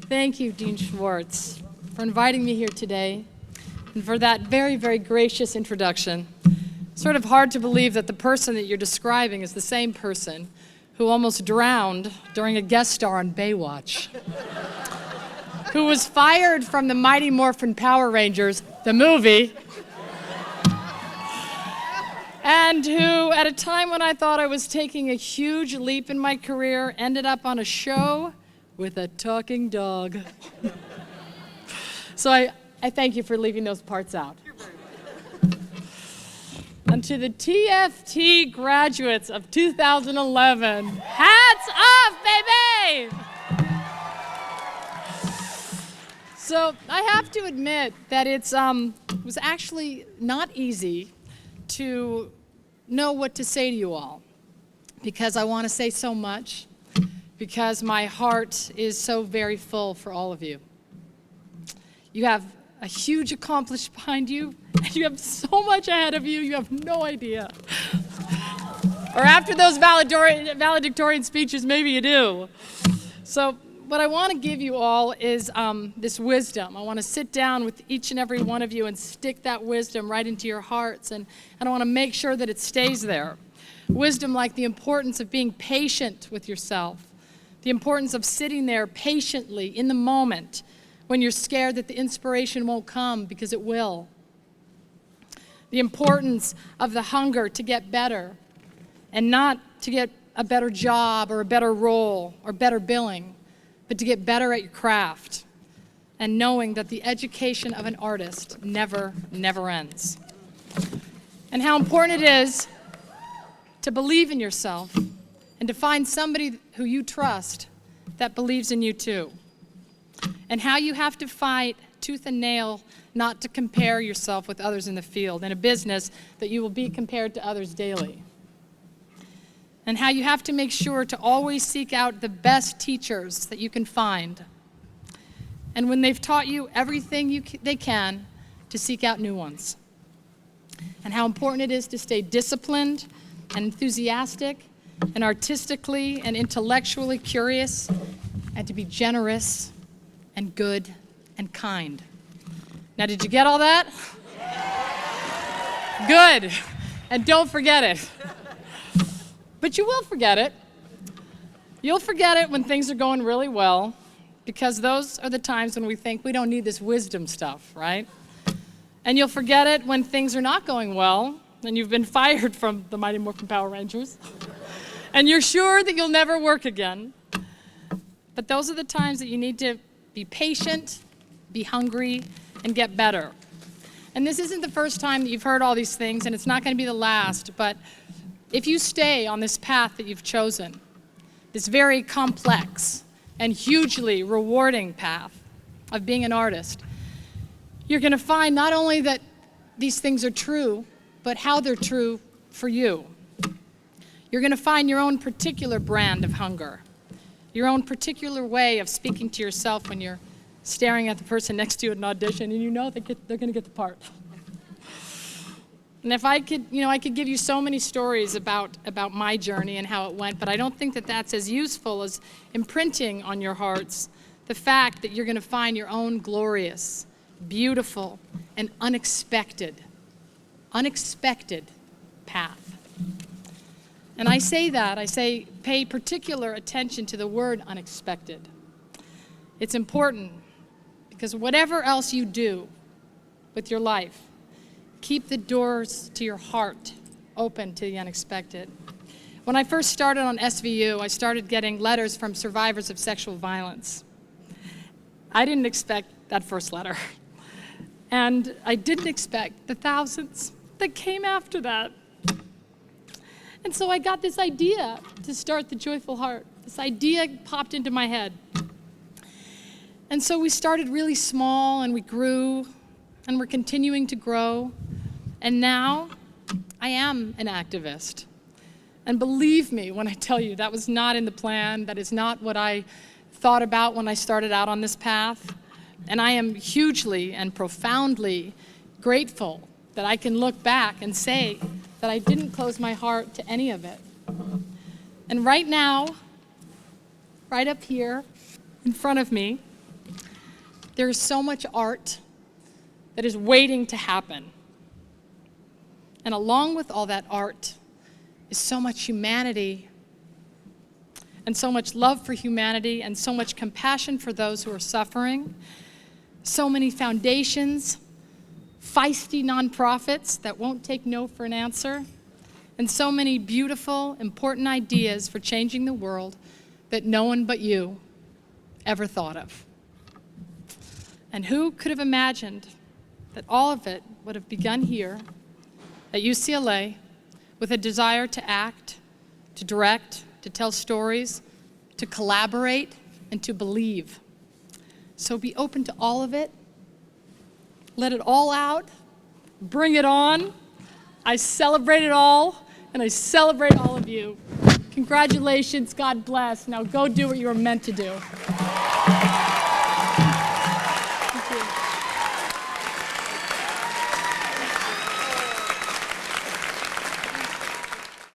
Thank you, Dean Schwartz, for inviting me here today and for that very, very gracious introduction. Sort of hard to believe that the person that you're describing is the same person who almost drowned during a guest star on Baywatch, who was fired from the Mighty Morphin Power Rangers, the movie, and who, at a time when I thought I was taking a huge leap in my career, ended up on a show with a talking dog. So I thank you for leaving those parts out. And to the TFT graduates of 2011, hats off, baby! So I have to admit that it was actually not easy to know what to say to you all, because I want to say so much, because my heart is so very full for all of you. You have a huge accomplishment behind you, and you have so much ahead of you, you have no idea. Or after those valedictorian speeches, maybe you do. So what I want to give you all is this wisdom. I want to sit down with each and every one of you and stick that wisdom right into your hearts, and I want to make sure that it stays there. Wisdom like the importance of being patient with yourself, the importance of sitting there patiently in the moment when you're scared that the inspiration won't come, because it will. The importance of the hunger to get better, and not to get a better job or a better role or better billing, but to get better at your craft, and knowing that the education of an artist never ends. And how important it is to believe in yourself and to find somebody who you trust that believes in you too. And how you have to fight tooth and nail not to compare yourself with others in the field, in a business that you will be compared to others daily. And how you have to make sure to always seek out the best teachers that you can find. And when they've taught you everything they can, to seek out new ones. And how important it is to stay disciplined and enthusiastic and artistically and intellectually curious, and to be generous and good and kind. Now, did you get all that? Good. And don't forget it. But you will forget it. You'll forget it when things are going really well, because those are the times when we think we don't need this wisdom stuff, right? And you'll forget it when things are not going well, and you've been fired from the Mighty Morphin Power Rangers, and you're sure that you'll never work again. But those are the times that you need to be patient, be hungry, and get better. And this isn't the first time that you've heard all these things, and it's not going to be the last, but if you stay on this path that you've chosen, this very complex and hugely rewarding path of being an artist, you're going to find not only that these things are true, but how they're true for you. You're going to find your own particular brand of hunger, your own particular way of speaking to yourself when you're staring at the person next to you at an audition and you know they're going to get the part. And if I could, I could give you so many stories about my journey and how it went, but I don't think that that's as useful as imprinting on your hearts the fact that you're going to find your own glorious, beautiful, and unexpected path. And I say pay particular attention to the word unexpected. It's important, because whatever else you do with your life, keep the doors to your heart open to the unexpected. When I first started on SVU, I started getting letters from survivors of sexual violence. I didn't expect that first letter. And I didn't expect the thousands that came after that. And so I got this idea to start the Joyful Heart. This idea popped into my head. And so we started really small, and we grew, and we're continuing to grow. And now I am an activist. And believe me when I tell you that was not in the plan. That is not what I thought about when I started out on this path. And I am hugely and profoundly grateful that I can look back and say that I didn't close my heart to any of it. And right now, right up here in front of me, There is so much art that is waiting to happen. And along with all that art is so much humanity and so much love for humanity and so much compassion for those who are suffering. So many foundations, feisty nonprofits that won't take no for an answer, and so many beautiful, important ideas for changing the world that no one but you ever thought of. And who could have imagined that all of it would have begun here at UCLA with a desire to act, to direct, to tell stories, to collaborate, and to believe. So be open to all of it. Let it all out. Bring it on. I celebrate it all, and I celebrate all of you. Congratulations. God bless. Now go do what you were meant to do.